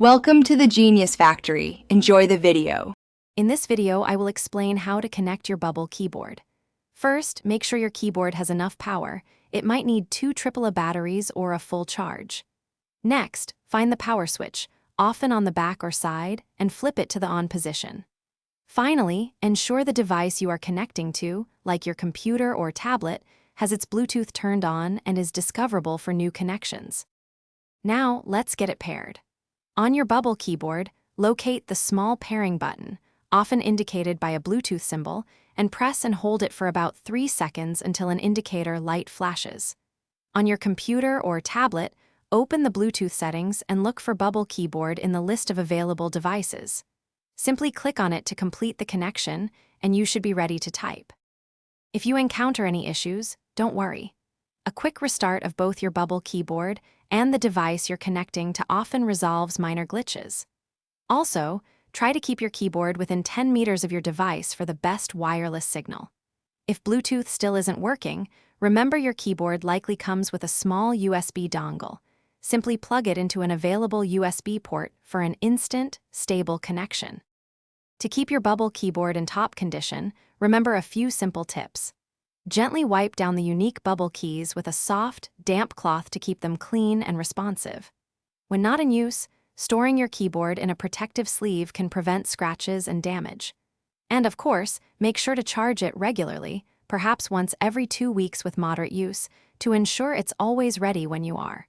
Welcome to the Genius Factory. Enjoy the video. In this video, I will explain how to connect your Bubble keyboard. First, make sure your keyboard has enough power. It might need 2 AAA batteries or a full charge. Next, find the power switch, often on the back or side, and flip it to the on position. Finally, ensure the device you are connecting to, like your computer or tablet, has its Bluetooth turned on and is discoverable for new connections. Now, let's get it paired. On your Bubble keyboard, locate the small pairing button, often indicated by a Bluetooth symbol, and press and hold it for about 3 seconds until an indicator light flashes. On your computer or tablet, open the Bluetooth settings and look for Bubble keyboard in the list of available devices. Simply click on it to complete the connection, and you should be ready to type. If you encounter any issues, don't worry. A quick restart of both your Bubble keyboard and the device you're connecting to often resolves minor glitches. Also, try to keep your keyboard within 10 meters of your device for the best wireless signal. If Bluetooth still isn't working, remember your keyboard likely comes with a small USB dongle. Simply plug it into an available USB port for an instant, stable connection. To keep your Bubble keyboard in top condition, remember a few simple tips. Gently wipe down the unique Bubble keys with a soft, damp cloth to keep them clean and responsive. When not in use, storing your keyboard in a protective sleeve can prevent scratches and damage. And of course, make sure to charge it regularly, perhaps once every 2 weeks with moderate use, to ensure it's always ready when you are.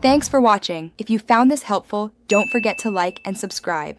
Thanks for watching. If you found this helpful, don't forget to like and subscribe.